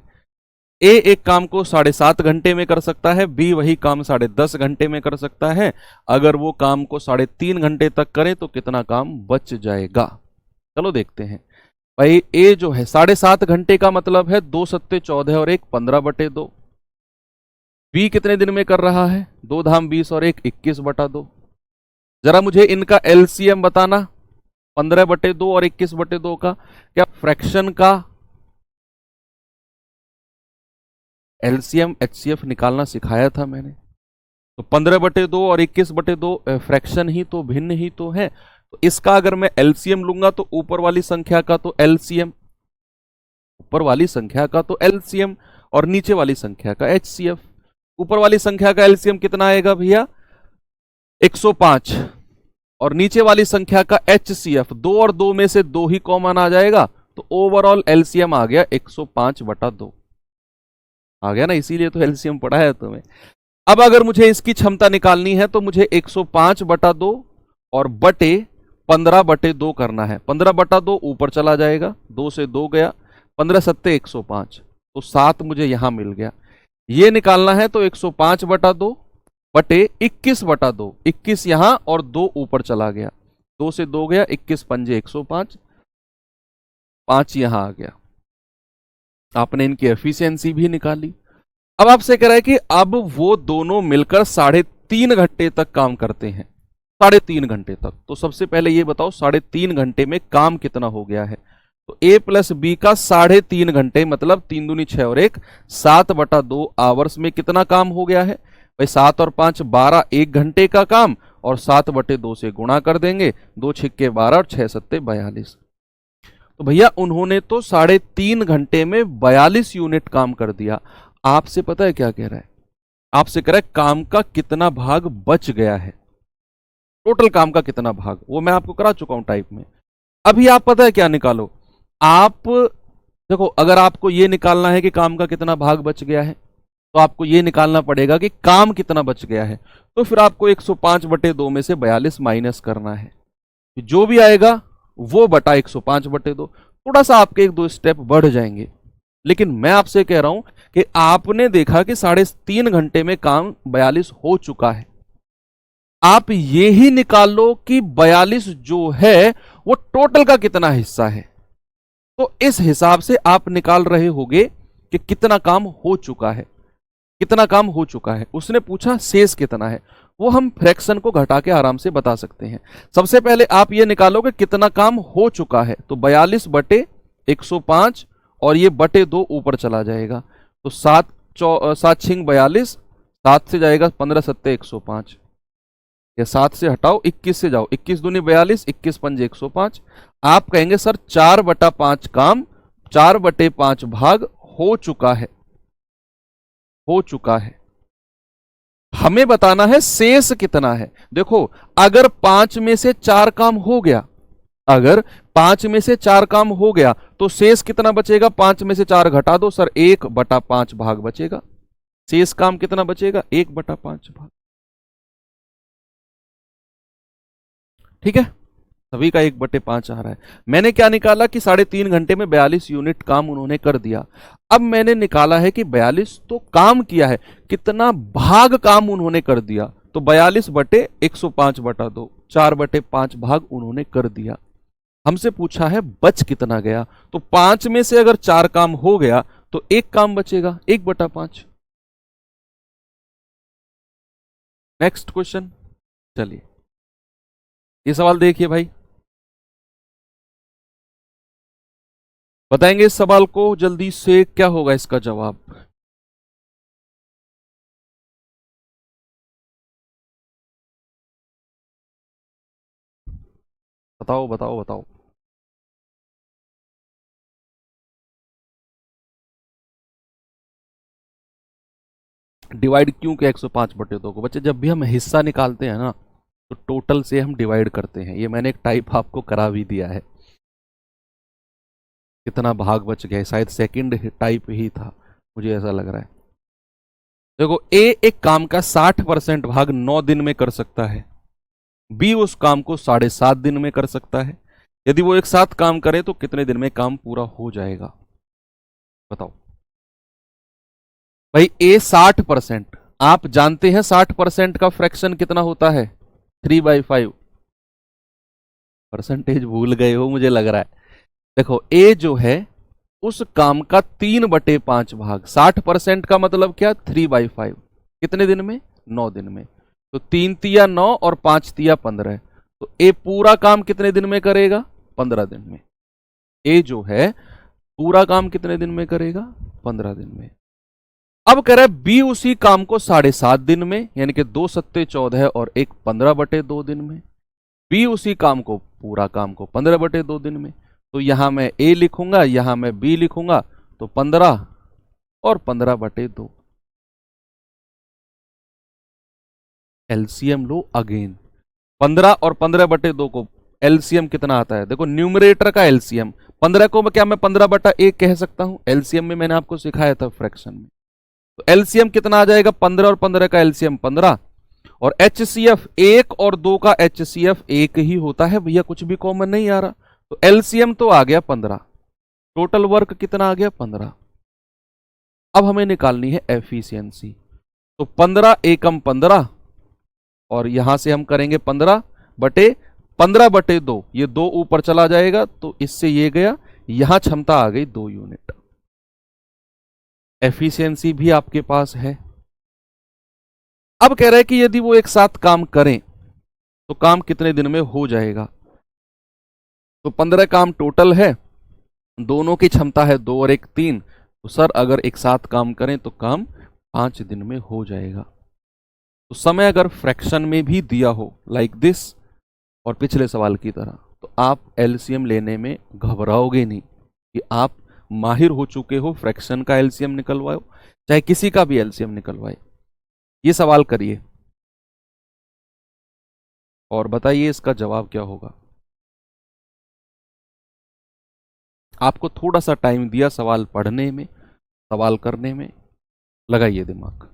ए एक काम को 7.5 घंटे में कर सकता है, बी वही काम 10.5 घंटे में कर सकता है। अगर वो काम को 3.5 घंटे तक करें तो कितना काम बच जाएगा। चलो देखते हैं भाई। ए जो है 7.5 घंटे का मतलब है 2 सत्ते 14 और 1 15/2। बी कितने दिन में कर रहा है, 2 धाम 20 और 1 21/2। जरा मुझे इनका एलसीएम बताना, 15/2 और 21/2 का। क्या फ्रैक्शन का एलसीएम एचसीएफ निकालना सिखाया था मैंने? तो 15/2 और 21/2 फ्रैक्शन ही तो, भिन्न ही तो है। तो इसका अगर मैं एलसीएम लूंगा तो ऊपर वाली संख्या का तो एलसीएम, ऊपर वाली संख्या का तो एलसीएम, और नीचे वाली संख्या का एचसीएफ। ऊपर वाली संख्या का एलसीएम कितना आएगा भैया, 105, और नीचे वाली संख्या का एचसीएफ, 2 और 2 में से 2 ही कॉमन आ जाएगा, तो ओवरऑल एलसीएम आ गया 105/2 आ गया ना, इसीलिए तो एलसीएम पढ़ा है तुम्हें। अब अगर मुझे इसकी क्षमता निकालनी है तो मुझे 105/2 और बटे 15/2 करना है। 15/2 ऊपर चला जाएगा, 2 से 2 गया, 15 सत्ते 105, तो 7 मुझे यहां मिल गया। ये निकालना है तो 105/2 बटे 21/2, 21 यहां और 2 ऊपर चला गया, 2 से 2 गया, 21 पंजे 105, 5 यहां आ गया। आपने इनकी एफिशिएंसी भी निकाली। अब आपसे कह रहा है कि अब वो दोनों मिलकर 3.5 घंटे तक काम करते हैं, 3.5 घंटे तक। तो सबसे पहले ये बताओ 3.5 घंटे में काम कितना हो गया है। तो ए प्लस बी का 3.5 घंटे मतलब 3 दूनी 6 और 1 7/2 आवर्स में कितना काम हो गया है भाई। 7 और 5 12, 1 घंटे का काम, और 7/2 से गुणा कर देंगे, 2 छिक्के 12 और 6 सत्ते 42। तो भैया उन्होंने तो 3.5 घंटे में 42 यूनिट काम कर दिया। आपसे पता है क्या कह रहा है, आपसे कह रहा है काम का कितना भाग बच गया है, टोटल काम का कितना भाग, वो मैं आपको करा चुका हूं टाइप में। अभी आप पता है क्या निकालो, आप देखो अगर आपको ये निकालना है कि काम का कितना भाग बच गया है तो आपको ये निकालना पड़ेगा कि काम कितना बच गया है। तो फिर आपको 105/2 में से 42 माइनस करना है, जो भी आएगा वो बटा 105/2। थोड़ा सा आपके 1-2 स्टेप बढ़ जाएंगे, लेकिन मैं आपसे कह रहा हूं कि आपने देखा कि 3.5 घंटे में काम 42 हो चुका है। आप ये ही निकाल लो कि 42 जो है वो टोटल का कितना हिस्सा है। तो इस हिसाब से आप निकाल रहे होगे कि कितना काम हो चुका है, कितना काम हो चुका है। उसने पूछा शेष कितना है, वो हम फ्रैक्शन को घटा के आराम से बता सकते हैं। सबसे पहले आप ये निकालो कि कितना काम हो चुका है, तो 42/105 और ये बटे 2 ऊपर चला जाएगा, तो 7×6 = 42, 7 से जाएगा 15×7 = 105, या 7 से हटाओ 21 से जाओ, 21×2 = 42, 21×5 = 105। आप कहेंगे सर 4/5 काम 4/5 भाग हो चुका है, हो चुका है। हमें बताना है शेष कितना है। देखो, अगर 5 में से 4 काम हो गया, अगर 5 में से 4 काम हो गया तो शेष कितना बचेगा? 5 में से 4 घटा दो सर, 1/5 भाग बचेगा। शेष काम कितना बचेगा? 1/5 भाग। ठीक है, सभी का 1/5 आ रहा है। मैंने क्या निकाला कि 3.5 घंटे में 42 यूनिट काम उन्होंने कर दिया। अब मैंने निकाला है कि 42 तो काम किया है, कितना भाग काम उन्होंने कर दिया, तो 42/105/2, 4/5 भाग उन्होंने कर दिया। हमसे पूछा है बच कितना गया, तो 5 में से अगर 4 काम हो गया तो एक काम बचेगा, 1/5। नेक्स्ट क्वेश्चन, चलिए ये सवाल देखिए भाई, बताएंगे इस सवाल को जल्दी से, क्या होगा इसका जवाब? बताओ बताओ बताओ। डिवाइड क्यों किया 105/2 को? बच्चे जब भी हम हिस्सा निकालते हैं ना, तो टोटल से हम डिवाइड करते हैं। ये मैंने एक टाइप आपको करा भी दिया है, कितना भाग बच गया, शायद सेकंड टाइप ही था, मुझे ऐसा लग रहा है। देखो, ए एक काम का 60% भाग 9 दिन में कर सकता है, बी उस काम को 7.5 दिन में कर सकता है। यदि वो एक साथ काम करे तो कितने दिन में काम पूरा हो जाएगा? बताओ भाई। ए 60%, आप जानते हैं 60% का फ्रैक्शन कितना होता है? 3/5। परसेंटेज भूल गए हो मुझे लग रहा है। देखो, ए जो है उस काम का 3/5 भाग, 60% का मतलब क्या? 3/5। कितने दिन में? 9 दिन में। तो 3×3 = 9 और 5×3 = 15, तो ए पूरा काम कितने दिन में करेगा? 15 दिन में। ए जो है पूरा काम कितने दिन में करेगा? 15 दिन में। अब कह रहा है बी उसी काम को 7.5 दिन में, यानी कि 2×7 = 14 और 15/2 दिन में। बी उसी काम को, पूरा काम को 15/2 दिन में। तो यहां मैं ए लिखूंगा, यहां मैं बी लिखूंगा, तो 15 और 15/2। एलसीएम लो अगेन। 15 और 15/2 को एलसीएम कितना आता है? देखो, न्यूमरेटर का एलसीएम 15 को क्या मैं 15/1 कह सकता हूं? एलसीएम में मैंने आपको सिखाया था फ्रैक्शन में। तो एलसीएम कितना आ जाएगा? 15 और 15 का एलसीएम 15, और एचसीएफ 1 और 2 का एचसीएफ 1 ही होता है भैया, कुछ भी कॉमन नहीं आ रहा। तो एलसीएम तो आ गया 15, टोटल वर्क कितना आ गया? 15। अब हमें निकालनी है एफिशिएंसी, तो 15 एकम 15, और यहां से हम करेंगे 15/2, ये 2 ऊपर चला जाएगा, तो इससे ये गया, यहां क्षमता आ गई 2 यूनिट। एफिशिएंसी भी आपके पास है। अब कह रहे हैं कि यदि वो एक साथ काम करें तो काम कितने दिन में हो जाएगा? तो 15 काम टोटल है, दोनों की क्षमता है 2 और 1 3, तो सर अगर एक साथ काम करें तो काम 5 दिन में हो जाएगा। तो समय अगर फ्रैक्शन में भी दिया हो लाइक दिस और पिछले सवाल की तरह, तो आप एलसीएम लेने में घबराओगे नहीं, कि आप माहिर हो चुके हो, फ्रैक्शन का एलसीएम निकलवाओ चाहे किसी का भी एलसीएम निकलवाए। ये सवाल करिए और बताइए इसका जवाब क्या होगा। आपको थोड़ा सा टाइम दिया सवाल पढ़ने में, सवाल करने में, लगाइए दिमाग।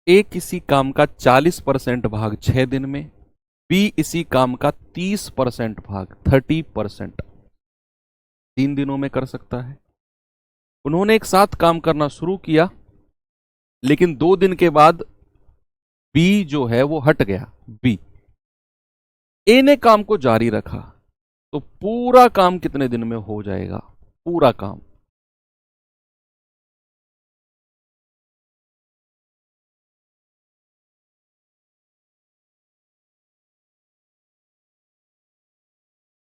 ए किसी काम का 40% भाग 6 दिन में, बी इसी काम का 30% भाग 30% 3 दिनों में कर सकता है। उन्होंने एक साथ काम करना शुरू किया, लेकिन 2 दिन के बाद बी जो है वो हट गया। बी, ए ने काम को जारी रखा, तो पूरा काम कितने दिन में हो जाएगा? पूरा काम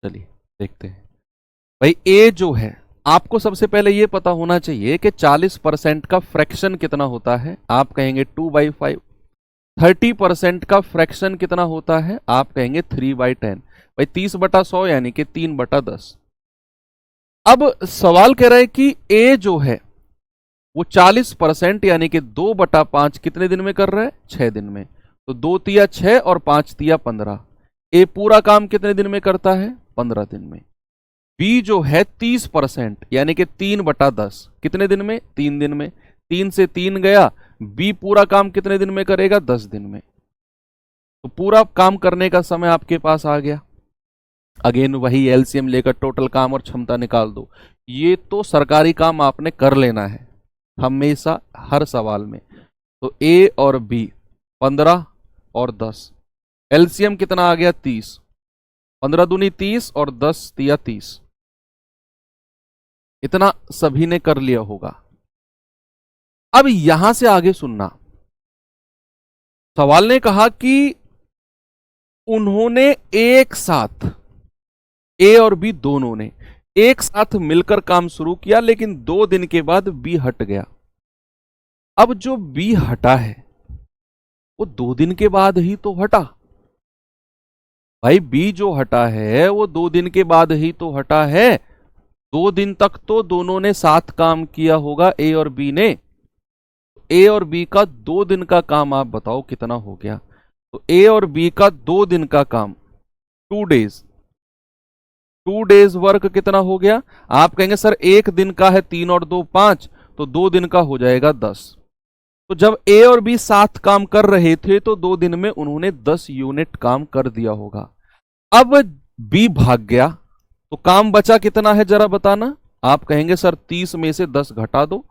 चलिए देखते हैं। भाई ए जो है, आपको सबसे पहले यह पता होना चाहिए कि 40% का फ्रैक्शन कितना होता है। आप कहेंगे 2/5। 30% का फ्रैक्शन कितना होता है? आप कहेंगे 3/10। भाई 30/100 यानी कि 3/10। अब सवाल कह रहा है कि ए जो है वो 40% यानी कि 2/5 कितने दिन में कर रहा है? 6 दिन में। तो 2 तिया 6 और 5 तिया 15। ए पूरा काम कितने दिन में करता है? 15 दिन में। बी जो है 30% यानी कि 3/10 कितने दिन में? 3 दिन में। 3 से 3 गया। बी पूरा काम कितने दिन में करेगा? 10 दिन में। तो पूरा काम करने का समय आपके पास आ गया। अगेन वही एलसीएम लेकर टोटल काम और क्षमता निकाल दो। ये तो सरकारी काम आपने कर लेना है हमेशा हर सवाल में। तो ए और बी 15 और 10, एलसीएम कितना आ गया? 30। 15 दूनी 30 और 10 तिया 30। इतना सभी ने कर लिया होगा। अब यहां से आगे सुनना। सवाल ने कहा कि उन्होंने एक साथ, ए और बी दोनों ने एक साथ मिलकर काम शुरू किया, लेकिन 2 दिन के बाद बी हट गया। अब जो बी हटा है वो 2 दिन के बाद ही तो हटा। भाई बी जो हटा है वो 2 दिन के बाद ही तो हटा है। 2 दिन तक तो दोनों ने साथ काम किया होगा, ए और बी ने। ए और बी का 2 दिन का काम आप बताओ कितना हो गया? तो ए और बी का 2 दिन का काम, 2 डेज, 2 डेज वर्क कितना हो गया? आप कहेंगे सर 1 दिन का है 3 और 2 5, तो 2 दिन का हो जाएगा 10। तो जब ए और बी साथ काम कर रहे थे तो 2 दिन में उन्होंने 10 यूनिट काम कर दिया होगा। अब बी भाग गया तो काम बचा कितना है जरा बताना? आप कहेंगे सर 30 में से 10 घटा दो,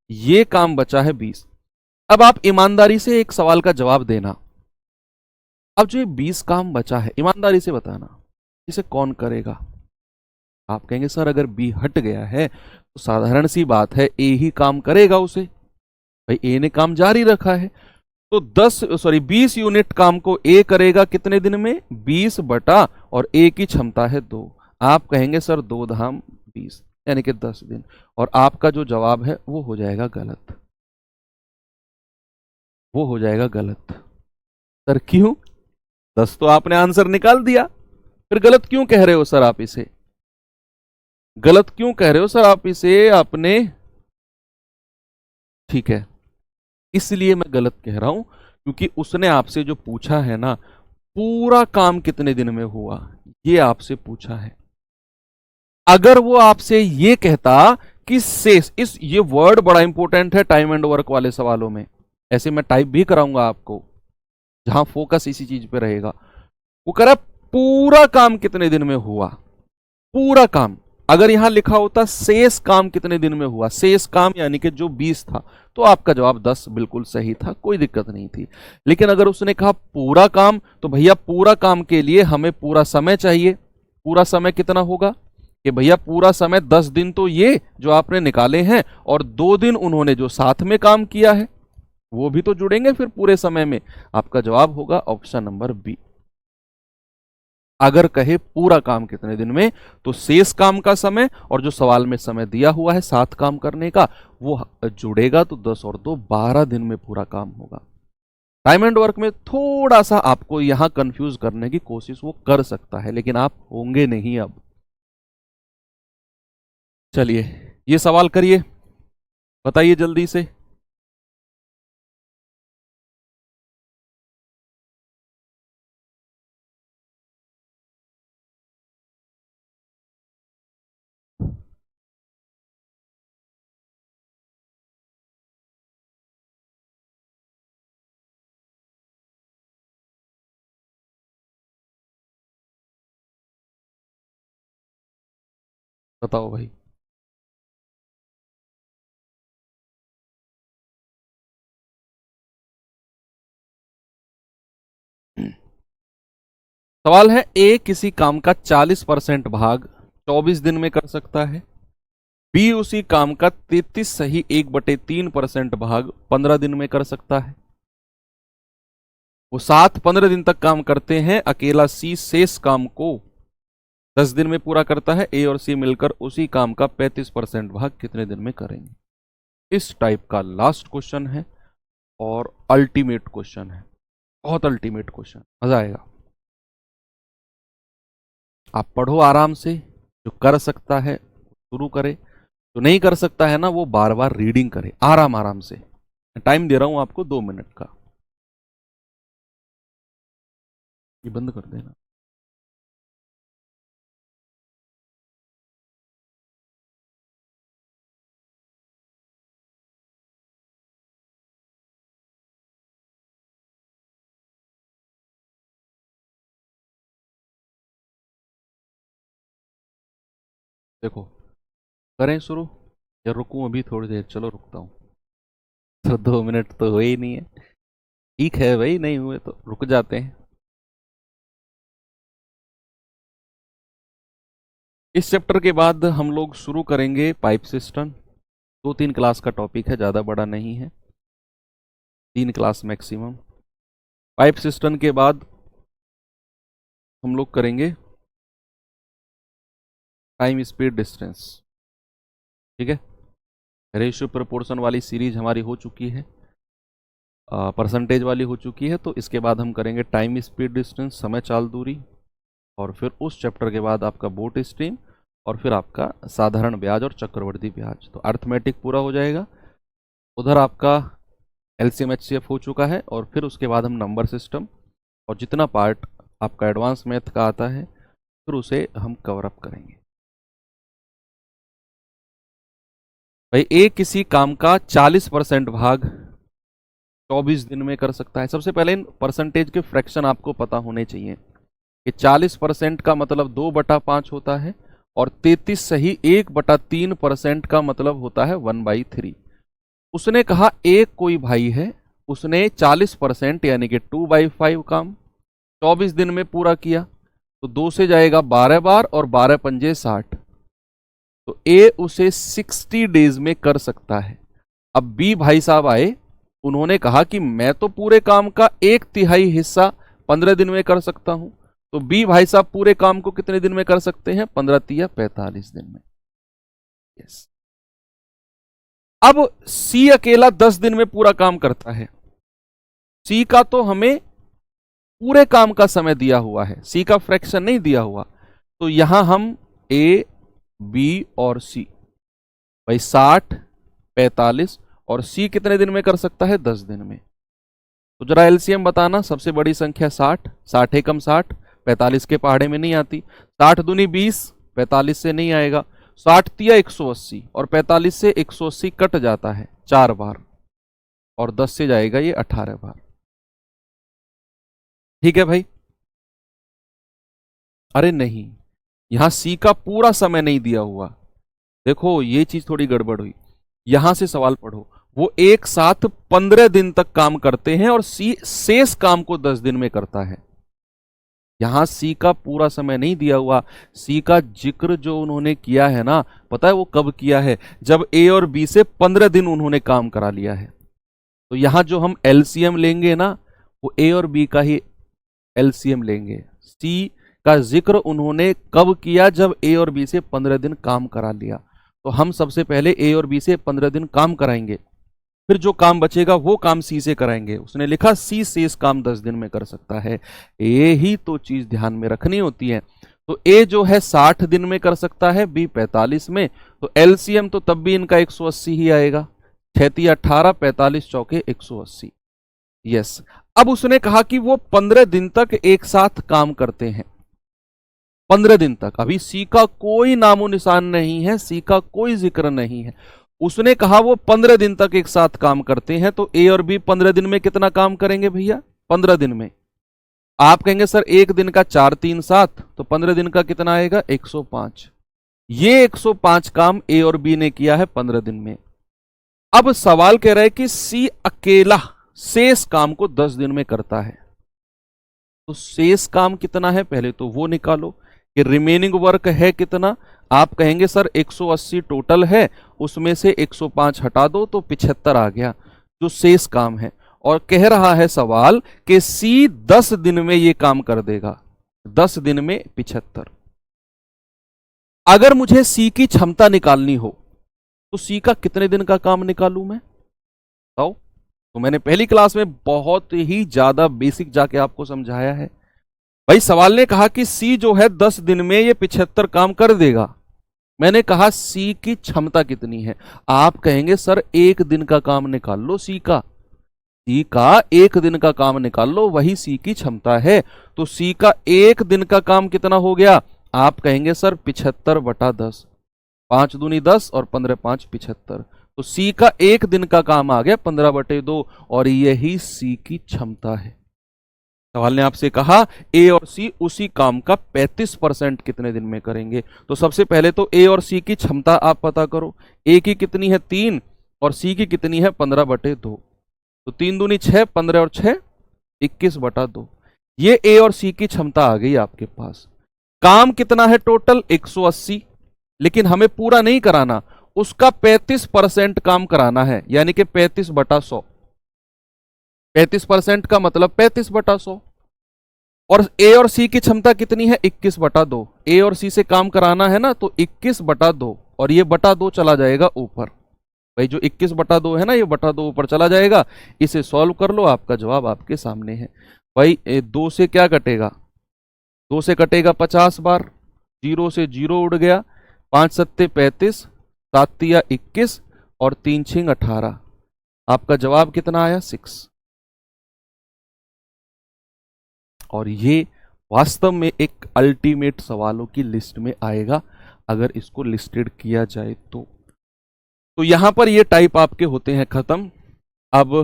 ये काम बचा है 20। अब आप ईमानदारी से एक सवाल का जवाब देना। अब जो ये 20 काम बचा है, ईमानदारी से बताना इसे कौन करेगा? आप कहेंगे सर अगर बी हट गया है तो साधारण सी बात है ए ही काम करेगा उसे। भाई ए ने काम जारी रखा है, तो 20 यूनिट काम को ए करेगा कितने दिन में? 20 बटा, और ए की क्षमता है 2। आप कहेंगे सर 2 धाम 20 यानी कि 10 दिन। और आपका जो जवाब है वो हो जाएगा गलत। वो हो जाएगा गलत। सर क्यों? 10 तो आपने आंसर निकाल दिया, फिर गलत क्यों कह रहे हो सर आप इसे? गलत क्यों कह रहे हो सर आप इसे? आपने, ठीक है, इसलिए मैं गलत कह रहा हूं क्योंकि उसने आपसे जो पूछा है ना, पूरा काम कितने दिन में हुआ, ये आपसे पूछा है। अगर वो आपसे ये कहता कि शेष, इस ये वर्ड बड़ा इंपॉर्टेंट है टाइम एंड वर्क वाले सवालों में, ऐसे मैं टाइप भी कराऊंगा आपको जहां फोकस इसी चीज पे रहेगा। वो कह रहा पूरा काम कितने दिन में हुआ, पूरा काम। अगर यहां लिखा होता शेष काम कितने दिन में हुआ, शेष काम यानी कि जो 20 था, तो आपका जवाब 10 बिल्कुल सही था, कोई दिक्कत नहीं थी। लेकिन अगर उसने कहा पूरा काम, तो भैया पूरा काम के लिए हमें पूरा समय चाहिए। पूरा समय कितना होगा? कि भैया पूरा समय 10 दिन तो ये जो आपने निकाले हैं, और 2 दिन उन्होंने जो साथ में काम किया है वो भी तो जुड़ेंगे फिर पूरे समय में। आपका जवाब होगा ऑप्शन नंबर बी। अगर कहे पूरा काम कितने दिन में, तो शेष काम का समय और जो सवाल में समय दिया हुआ है साथ काम करने का वो जुड़ेगा, तो 10 और 2 12 दिन में पूरा काम होगा। टाइम एंड वर्क में थोड़ा सा आपको यहां कंफ्यूज करने की कोशिश वो कर सकता है, लेकिन आप होंगे नहीं अब। चलिए ये सवाल करिए, बताइए जल्दी से। बताओ भाई। सवाल है, ए किसी काम का 40% भाग 24 दिन में कर सकता है, बी उसी काम का 33 सही 1/3% भाग 15 दिन में कर सकता है। वो साथ 15 दिन तक काम करते हैं, अकेला सी शेष काम को 10 दिन में पूरा करता है। ए और सी मिलकर उसी काम का 35% भाग कितने दिन में करेंगे? इस टाइप का लास्ट क्वेश्चन है और अल्टीमेट क्वेश्चन है, बहुत अल्टीमेट क्वेश्चन, मजा आएगा। आप पढ़ो आराम से, जो कर सकता है शुरू करे, जो नहीं कर सकता है ना वो बार बार रीडिंग करे आराम आराम से। टाइम दे रहा हूं आपको 2 मिनट का। ये बंद कर देना। देखो, करें शुरू या रुकूं अभी थोड़ी देर? चलो रुकता हूं। तो 2 मिनट तो हुए ही नहीं है। ठीक है भाई, नहीं हुए तो रुक जाते हैं। इस चैप्टर के बाद हम लोग शुरू करेंगे पाइप सिस्टम। 2-3 क्लास का टॉपिक है, ज़्यादा बड़ा नहीं है, 3 क्लास मैक्सिमम। पाइप सिस्टम के बाद हम लोग करेंगे टाइम स्पीड डिस्टेंस। ठीक है, रेशियो प्रोपोर्शन वाली सीरीज हमारी हो चुकी है, परसेंटेज वाली हो चुकी है। तो इसके बाद हम करेंगे टाइम स्पीड डिस्टेंस, समय चाल दूरी, और फिर उस चैप्टर के बाद आपका बोट स्ट्रीम, और फिर आपका साधारण ब्याज और चक्रवर्ती ब्याज। तो अर्थमेटिक पूरा हो जाएगा। उधर आपका एलसीएम एचसीएफ हो चुका है, और फिर उसके बाद हम नंबर सिस्टम और जितना पार्ट आपका एडवांस मैथ का आता है फिर उसे हम कवर अप करेंगे। भाई, ए किसी काम का 40% भाग 24 दिन में कर सकता है। सबसे पहले इन परसेंटेज के फ्रैक्शन आपको पता होने चाहिए कि 40% का मतलब 2/5 होता है, और 33 सही 1/3% का मतलब होता है 1/3। उसने कहा एक कोई भाई है, उसने 40% यानी कि 2/5 काम 24 दिन में पूरा किया, तो 2 से जाएगा 12 बार और 12 पंजे 60, तो ए उसे 60 डेज में कर सकता है। अब बी भाई साहब आए, उन्होंने कहा कि मैं तो पूरे काम का 1/3 हिस्सा 15 दिन में कर सकता हूं। तो बी भाई साहब पूरे काम को कितने दिन में कर सकते हैं? 15 तिया 45 दिन में। यस। अब सी अकेला 10 दिन में पूरा काम करता है। सी का तो हमें पूरे काम का समय दिया हुआ है, सी का फ्रैक्शन नहीं दिया हुआ। तो यहां हम ए बी और सी, भाई 60 45, और सी कितने दिन में कर सकता है? 10 दिन में। तो जरा एलसीएम बताना। सबसे बड़ी संख्या 60, 60 एकम 60, 45 के पहाड़े में नहीं आती। 60 दूनी 20, 45 से नहीं आएगा। 60 तिया 180, और 45 से 180 कट जाता है 4 बार, और 10 से जाएगा ये 18 बार। ठीक है भाई? अरे नहीं, यहां सी का पूरा समय नहीं दिया हुआ। देखो, ये चीज थोड़ी गड़बड़ हुई। यहां से सवाल पढ़ो, वो एक साथ 15 दिन तक काम करते हैं और सी शेष काम को 10 दिन में करता है। यहां सी का पूरा समय नहीं दिया हुआ। सी का जिक्र जो उन्होंने किया है ना, पता है वो कब किया है? जब ए और बी से 15 दिन उन्होंने काम करा लिया है। तो यहां जो हम एलसीएम लेंगे ना, वो ए और बी का ही एलसीएम लेंगे। सी का जिक्र उन्होंने कब किया? जब ए और बी से 15 दिन काम करा लिया। तो हम सबसे पहले ए और बी से 15 दिन काम कराएंगे, फिर जो काम बचेगा वो काम सी से कराएंगे। उसने लिखा सी शेष काम 10 दिन में कर सकता है। ये ही तो चीज ध्यान में रखनी होती है। तो ए जो है 60 दिन में कर सकता है, बी 45 में। तो एलसीएम तो तब भी इनका 180 ही आएगा। 6 18, 45 चौके 180। यस। अब उसने कहा कि वो 15 दिन तक एक साथ काम करते हैं। 15 दिन तक। अभी सी का कोई नामो निशान नहीं है, सी का कोई जिक्र नहीं है। उसने कहा वो 15 दिन तक एक साथ काम करते हैं। तो ए और बी 15 दिन में कितना काम करेंगे भैया? 15 दिन में। आप कहेंगे सर एक दिन का 4 3 7, तो 15 दिन का कितना आएगा? 105। ये 105 काम ए और बी ने किया है 15 दिन में। अब सवाल कह रहा है कि सी अकेला शेष काम को 10 दिन में करता है। तो शेष काम कितना है पहले तो वो निकालो कि रिमेनिंग वर्क है कितना। आप कहेंगे सर 180 टोटल है, उसमें से 105 हटा दो तो 75 आ गया जो शेष काम है। और कह रहा है सवाल कि सी 10 दिन में ये काम कर देगा, 10 दिन में 75। अगर मुझे सी की क्षमता निकालनी हो तो सी का कितने दिन का काम निकालूं मैं, बताओ। तो मैंने पहली क्लास में बहुत ही ज्यादा बेसिक जाके आपको समझाया है। भाई सवाल ने कहा कि सी जो है 10 दिन में ये 75 काम कर देगा। मैंने कहा सी की क्षमता कितनी है। आप कहेंगे सर 1 दिन का काम निकाल लो, सी का 1 दिन का काम निकाल लो, वही सी की क्षमता है। तो सी का 1 दिन का काम कितना हो गया। आप कहेंगे सर 75/10, 5 दूनी 10 और 15 5 75। तो सी का 1 दिन का काम आ गया 15/2 और यही सी की क्षमता है। सवाल ने आपसे कहा ए और सी उसी काम का 35% कितने दिन में करेंगे। तो सबसे पहले तो ए और सी की क्षमता आप पता करो। ए की कितनी है 3 और सी की कितनी है 15/2। तो 3 दूनी 6, 15 और 6 21/2। ये ए और सी की क्षमता आ गई आपके पास। काम कितना है टोटल 180, लेकिन हमें पूरा नहीं कराना, उसका 35% काम कराना है, यानी कि 35/100। 35% का मतलब 35/100। और ए और सी की क्षमता कितनी है 21/2। ए और सी से काम कराना है ना, तो 21/2 और ये /2 चला जाएगा ऊपर। भाई जो 21/2 है ना, ये /2 ऊपर चला जाएगा। इसे सॉल्व कर लो, आपका जवाब आपके सामने है। भाई 2 से क्या कटेगा, 2 से कटेगा 50 बार, 0 से 0 उड़ गया, 5 सत्ते 35, 7 तिया 21 और 3 छिंग 18। आपका जवाब कितना आया 6। और ये वास्तव में एक अल्टीमेट सवालों की लिस्ट में आएगा अगर इसको लिस्टेड किया जाए तो यहां पर ये टाइप आपके होते हैं खत्म। अब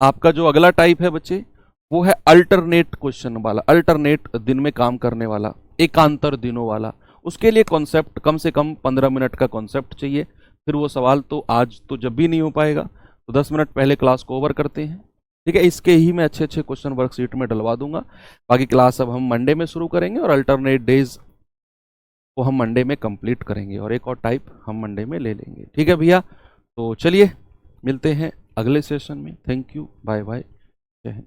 आपका जो अगला टाइप है बच्चे, वो है अल्टरनेट क्वेश्चन वाला, अल्टरनेट दिन में काम करने वाला, एकांतर दिनों वाला। उसके लिए कॉन्सेप्ट कम से कम 15 मिनट का कॉन्सेप्ट चाहिए। फिर वो सवाल तो आज तो जब भी नहीं हो पाएगा, तो 10 मिनट पहले क्लास को ओवर करते हैं, ठीक है। इसके ही मैं अच्छे अच्छे क्वेश्चन वर्कशीट में डलवा दूंगा। बाकी क्लास अब हम मंडे में शुरू करेंगे और अल्टरनेट डेज को हम मंडे में कंप्लीट करेंगे और एक और टाइप हम मंडे में ले लेंगे, ठीक है भैया। तो चलिए मिलते हैं अगले सेशन में। थैंक यू, बाय बाय, जय हिंद।